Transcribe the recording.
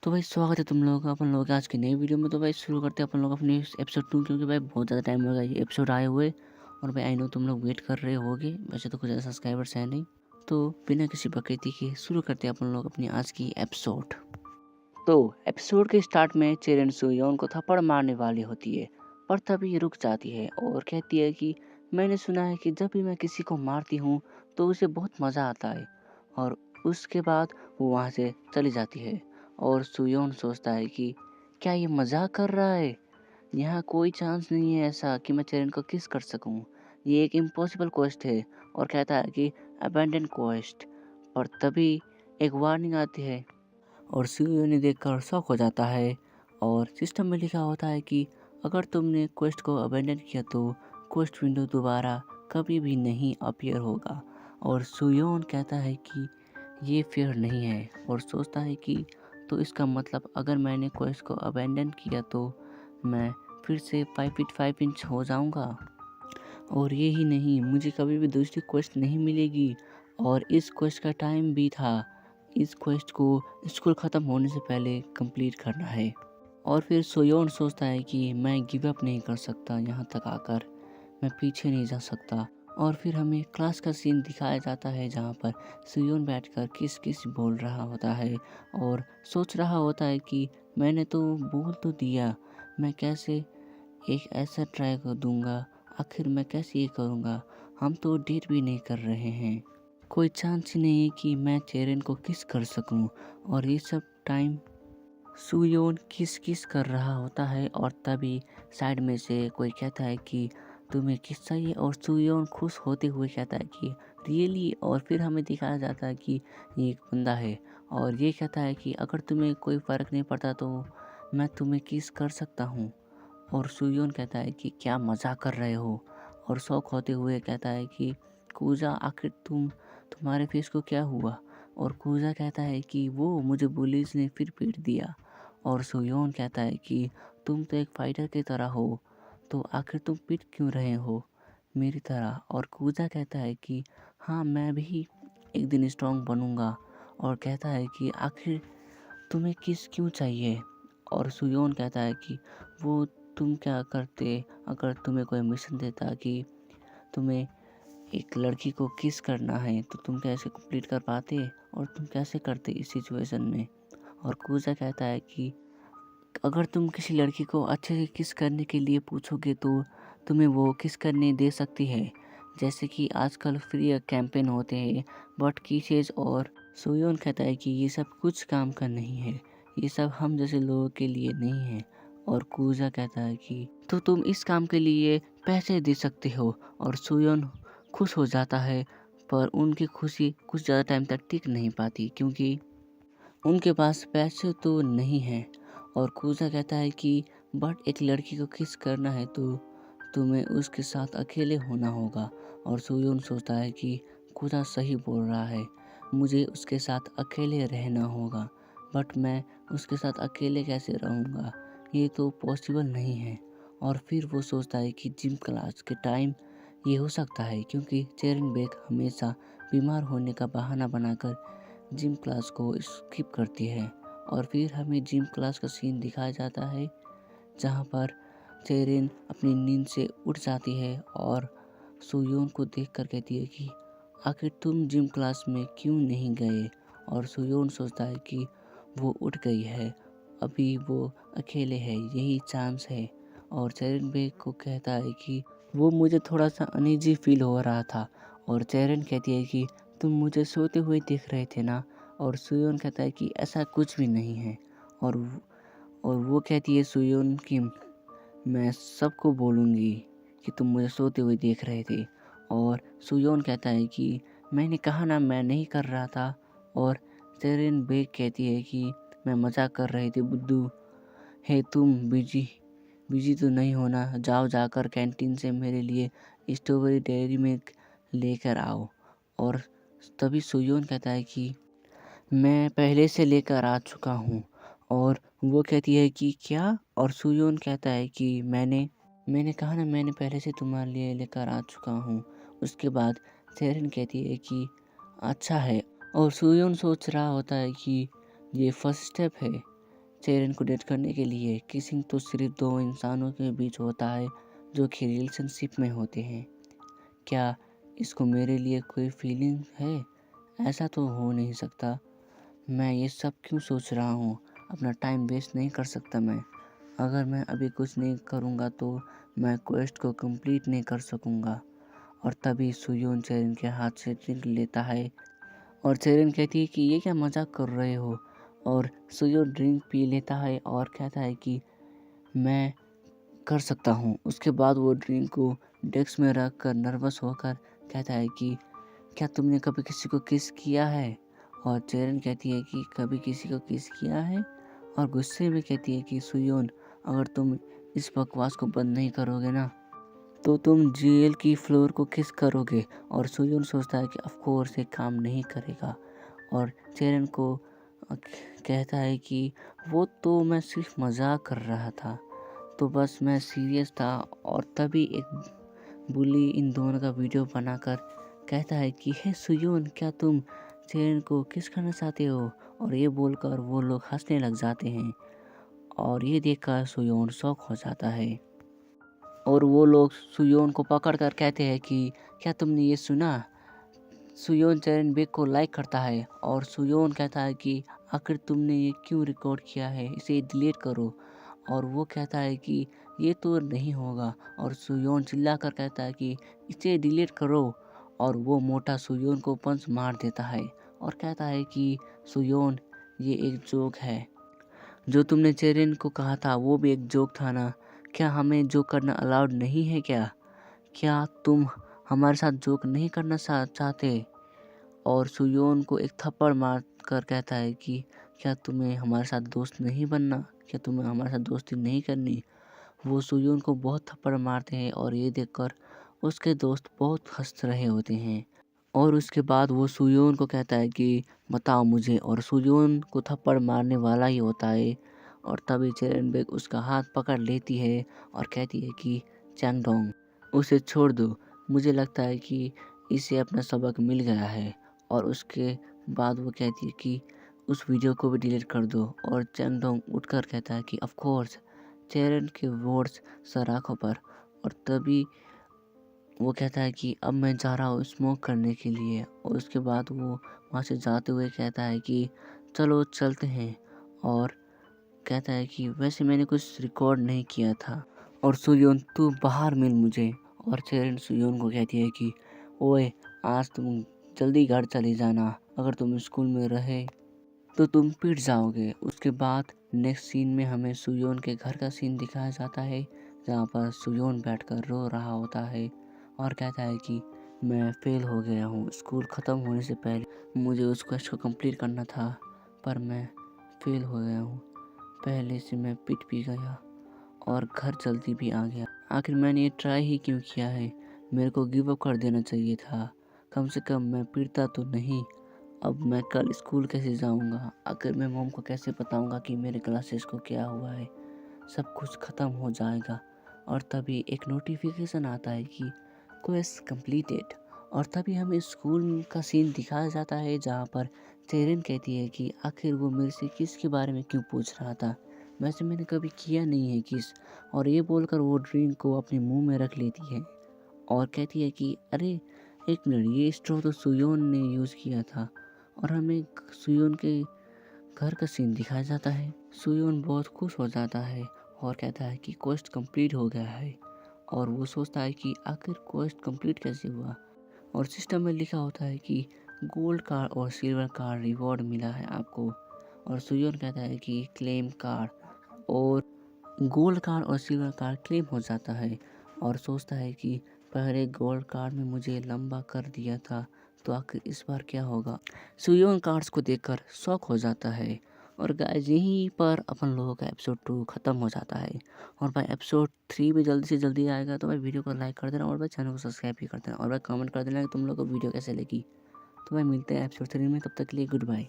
तो भाई स्वागत है तुम लोगों का अपन लोगों के आज की नई वीडियो में। तो भाई शुरू करते हैं अपन लोग अपनी एपिसोड 2, क्योंकि भाई बहुत ज़्यादा टाइम हो गया ये एपिसोड आए हुए। और भाई आई नो तुम लोग वेट कर रहे होगे, वैसे तो कुछ ज़्यादा सब्सक्राइबर्स है नहीं। तो बिना किसी बकैती के शुरू करते हैं अपन लोग अपनी आज की एपिसोड। तो एपिसोड के स्टार्ट में चेरेन सुयोन को थप्पड़ मारने वाली होती है, पर तभी रुक जाती है और कहती है कि मैंने सुना है कि जब भी मैं किसी को मारती हूँ तो उसे बहुत मज़ा आता है। और उसके बाद वो वहाँ से चली जाती है। और सुयोन सोचता है कि क्या ये मजाक कर रहा है, यहाँ कोई चांस नहीं है ऐसा कि मैं चेरेन को किस कर सकूँ, ये एक इम्पॉसिबल क्वेस्ट है। और कहता है कि अबैंडन क्वेस्ट। पर तभी एक वार्निंग आती है और सीईओ ने देखकर शॉक हो जाता है। और सिस्टम में लिखा होता है कि अगर तुमने क्वेस्ट को अबेंडन किया तो क्वेस्ट विंडो दोबारा कभी भी नहीं अपीयर होगा। और सुयोन कहता है कि ये फेयर नहीं है और सोचता है कि तो इसका मतलब अगर मैंने क्वेस्ट को अबेंडन किया तो मैं फिर से 5 फीट 5 इंच हो जाऊंगा। और ये ही नहीं, मुझे कभी भी दूसरी क्वेस्ट नहीं मिलेगी। और इस क्वेस्ट का टाइम भी था, इस क्वेस्ट को स्कूल ख़त्म होने से पहले कंप्लीट करना है। और फिर सोयोन सोचता है कि मैं गिव अप नहीं कर सकता, यहाँ तक आकर मैं पीछे नहीं जा सकता। और फिर हमें क्लास का सीन दिखाया जाता है जहाँ पर सोयोन बैठकर किस किस बोल रहा होता है और सोच रहा होता है कि मैंने तो बोल तो दिया, मैं कैसे एक ऐसा ट्राई कर दूंगा, आखिर मैं कैसे ये करूँगा, हम तो डेट भी नहीं कर रहे हैं, कोई चांस ही नहीं है कि मैं चेरेन को किस कर सकूं। और ये सब टाइम सुयोन किस किस कर रहा होता है और तभी साइड में से कोई कहता है कि तुम्हें किस चाहिए। और सुयोन खुश होते हुए कहता है कि रियली। और फिर हमें दिखाया जाता है कि ये एक बंदा है और ये कहता है कि अगर तुम्हें कोई फ़र्क नहीं पड़ता तो मैं तुम्हें किस कर सकता हूँ। और सुयोन कहता है कि क्या मजाक कर रहे हो। और शौक होते हुए कहता है कि कूजा आखिर तुम्हारे फेस को क्या हुआ। और कूजा कहता है कि वो मुझे पुलिस ने फिर पीट दिया। और सुयोन कहता है कि तुम तो एक फाइटर की तरह हो, तो आखिर तुम पीट क्यों रहे हो मेरी तरह। और कूजा कहता है कि हाँ मैं भी एक दिन स्ट्रांग बनूंगा। और कहता है कि आखिर तुम्हें किस क्यों चाहिए। और सुयोन कहता है कि वो तुम क्या करते अगर तुम्हें कोई मिशन देता कि तुम्हें एक लड़की को किस करना है, तो तुम कैसे कंप्लीट कर पाते और तुम कैसे करते इस सिचुएशन में। और कूजा कहता है कि अगर तुम किसी लड़की को अच्छे से किस करने के लिए पूछोगे तो तुम्हें वो किस करने दे सकती है, जैसे कि आजकल फ्री कैंपेन होते हैं बट कीसेज। और सोयोन कहता है कि ये सब कुछ काम का नहीं है, ये सब हम जैसे लोगों के लिए नहीं है। और कूजा कहता है कि तो तुम इस काम के लिए पैसे दे सकते हो। और सोयोन खुश हो जाता है, पर उनकी खुशी कुछ ज़्यादा टाइम तक टिक नहीं पाती क्योंकि उनके पास पैसे तो नहीं हैं। और कूजा कहता है कि बट एक लड़की को किस करना है तो तुम्हें उसके साथ अकेले होना होगा। और सुयोन सोचता है कि कूजा सही बोल रहा है, मुझे उसके साथ अकेले रहना होगा, बट मैं उसके साथ अकेले कैसे रहूँगा, ये तो पॉसिबल नहीं है। और फिर वो सोचता है कि जिम क्लास के टाइम ये हो सकता है क्योंकि चेरिन बेक हमेशा बीमार होने का बहाना बनाकर जिम क्लास को स्किप करती है। और फिर हमें जिम क्लास का सीन दिखाया जाता है जहाँ पर चेरिन अपनी नींद से उठ जाती है और सुयोन को देखकर कहती है कि आखिर तुम जिम क्लास में क्यों नहीं गए। और सुयोन सोचता है कि वो उठ गई है, अभी वो अकेले है, यही चांस है। और चेरिन बेक को कहता है कि वो मुझे थोड़ा सा अनईजी फील हो रहा था। और चेरिन कहती है कि तुम मुझे सोते हुए देख रहे थे ना। और सुयोन कहता है कि ऐसा कुछ भी नहीं है। और वो कहती है सुयोन कि मैं सबको बोलूँगी कि तुम मुझे सोते हुए देख रहे थे। और सुयोन कहता है कि मैंने कहा ना मैं नहीं कर रहा था। और चेरिन बेग कहती है कि मैं मजाक कर रही थी बुद्धू, हे तुम बिजी बिजी तो नहीं होना, जाओ जाकर कैंटीन से मेरे लिए स्ट्रॉबेरी डेयरी मिल्क लेकर आओ। और तभी सुयोन कहता है कि मैं पहले से लेकर आ चुका हूँ। और वो कहती है कि क्या। और सुयोन कहता है कि मैंने कहा ना मैंने पहले से तुम्हारे लिए लेकर आ चुका हूँ। उसके बाद सेरेन कहती है कि अच्छा है। और सुयोन सोच रहा होता है कि ये फर्स्ट स्टेप है, चेरन को डेट करने के लिए। किसिंग तो सिर्फ दो इंसानों के बीच होता है जो कि रिलेशनशिप में होते हैं। क्या इसको मेरे लिए कोई फीलिंग है? ऐसा तो हो नहीं सकता। मैं ये सब क्यों सोच रहा हूँ? अपना टाइम वेस्ट नहीं कर सकता मैं। अगर मैं अभी कुछ नहीं करूँगा तो मैं क्वेस्ट को कंप्लीट नहीं कर सकूँगा। और तभी सुयोन चेरन के हाथ से ड्रिंक लेता है और चेरन कहती है कि ये क्या मजाक कर रहे हो। और सुयोन ड्रिंक पी लेता है और कहता है कि मैं कर सकता हूँ। उसके बाद वो ड्रिंक को डेस्क में रख कर नर्वस होकर कहता है कि क्या तुमने कभी किसी को किस किया है? और चेरन कहती है कि कभी किसी को किस किया है, और गुस्से में कहती है कि सुयोन, अगर तुम इस बकवास को बंद नहीं करोगे ना तो तुम जेल की फ्लोर को किस करोगे। और सुयोन सोचता है कि ऑफ कोर्स ये काम नहीं करेगा। और चेरन को कहता है कि वो तो मैं सिर्फ मजाक कर रहा था, तो बस मैं सीरियस था। और तभी एक बुली इन दोनों का वीडियो बनाकर कहता है कि हे सुयोन, क्या तुम चेरन को किस करना चाहते हो? और ये बोलकर वो लोग हंसने लग जाते हैं और ये देखकर सुयोन शॉक हो जाता है। और वो लोग सुयोन को पकड़ कर कहते हैं कि क्या तुमने ये सुना? सुयोन चेरन बेक को लाइक करता है और सुयोन कहता है कि आखिर तुमने ये क्यों रिकॉर्ड किया है, इसे डिलीट करो। और वो कहता है कि ये तो नहीं होगा। और सुयोन चिल्लाकर कहता है कि इसे डिलीट करो। और वो मोटा सुयोन को पंच मार देता है और कहता है कि सुयोन, ये एक जोक है। जो तुमने चेरन को कहा था वो भी एक जोक था ना? क्या हमें जोक करना अलाउड नहीं है क्या? क्या तुम हमारे साथ जोक नहीं करना चाहते? और सुयोन को एक थप्पड़ मार कर कहता है कि क्या तुम्हें हमारे साथ दोस्त नहीं बनना? क्या तुम्हें हमारे साथ दोस्ती नहीं करनी? वो सुयोन को बहुत थप्पड़ मारते हैं और ये देखकर उसके दोस्त बहुत हंस रहे होते हैं। और उसके बाद वो सुयोन को कहता है कि बताओ मुझे, और सुयोन को थप्पड़ मारने वाला ही होता है। और तभी चेरनबेग उसका हाथ पकड़ लेती है और कहती है कि चैंगडोंग, उसे छोड़ दो, मुझे लगता है कि इसे अपना सबक मिल गया है। और उसके बाद वो कहती है कि उस वीडियो को भी डिलीट कर दो। और चैंगडोंग उठकर कहता है कि ऑफ कोर्स। चेरन के वर्ड्स सर आँखों पर। और तभी वो कहता है कि अब मैं जा रहा हूँ स्मोक करने के लिए। और उसके बाद वो वहाँ से जाते हुए कहता है कि चलो चलते हैं। और कहता है कि वैसे मैंने कुछ रिकॉर्ड नहीं किया था। और सुयोन, तू बाहर मिल मुझे। और चेरन सुयोन को कहती है कि ओए, आज तुम जल्दी घर चले जाना, अगर तुम स्कूल में रहे तो तुम पिट जाओगे। उसके बाद नेक्स्ट सीन में हमें सुयोन के घर का सीन दिखाया जाता है, जहाँ पर सुयोन बैठकर रो रहा होता है और कहता है कि मैं फेल हो गया हूँ। स्कूल ख़त्म होने से पहले मुझे उस क्वेस्ट को कंप्लीट करना था, पर मैं फेल हो गया हूँ। पहले से मैं पिट भी गया और घर जल्दी भी आ गया। आखिर मैंने ये ट्राई ही क्यों किया है? मेरे को गिव अप कर देना चाहिए था। कम से कम मैं पिटता तो नहीं। अब मैं कल स्कूल कैसे जाऊंगा? आखिर मैं मॉम को कैसे बताऊंगा कि मेरे क्लासेस को क्या हुआ है? सब कुछ ख़त्म हो जाएगा। और तभी एक नोटिफिकेशन आता है कि क्वेस्ट कंप्लीटेड। और तभी हमें स्कूल का सीन दिखाया जाता है, जहाँ पर चेरन कहती है कि आखिर वो मेरे से किस के बारे में क्यों पूछ रहा था? वैसे मैंने कभी किया नहीं है किस। और ये बोलकर वो ड्रिंक को अपने मुंह में रख लेती है और कहती है कि अरे एक मिनट, ये स्ट्रॉ तो सुयोन ने यूज़ किया था। और हमें सुयोन के घर का सीन दिखाया जाता है। सुयोन बहुत खुश हो जाता है और कहता है कि क्वेस्ट कंप्लीट हो गया है। और वो सोचता है कि आखिर क्वेस्ट कंप्लीट कैसे हुआ। और सिस्टम में लिखा होता है कि गोल्ड कार्ड और सिल्वर कार्ड रिवॉर्ड मिला है आपको। और सुयोन कहता है कि क्लेम कार्ड, और गोल्ड कार्ड और सिल्वर कार्ड क्लेम हो जाता है। और सोचता है कि पहले गोल्ड कार्ड में मुझे लंबा कर दिया था, तो आखिर इस बार क्या होगा। सुयोन कार्ड्स को देखकर शॉक हो जाता है। और गाइस, यहीं पर अपन लोगों का एपिसोड 2 ख़त्म हो जाता है। और भाई एपिसोड 3 भी जल्दी से जल्दी आएगा, तो भाई वीडियो को लाइक कर देना और भाई चैनल को सब्सक्राइब भी कर देना और भाई कमेंट कर देना कि तुम लोग को वीडियो कैसे लगी। तो भाई मिलते हैं एपिसोड 3 में, तब तक के लिए गुड बाय।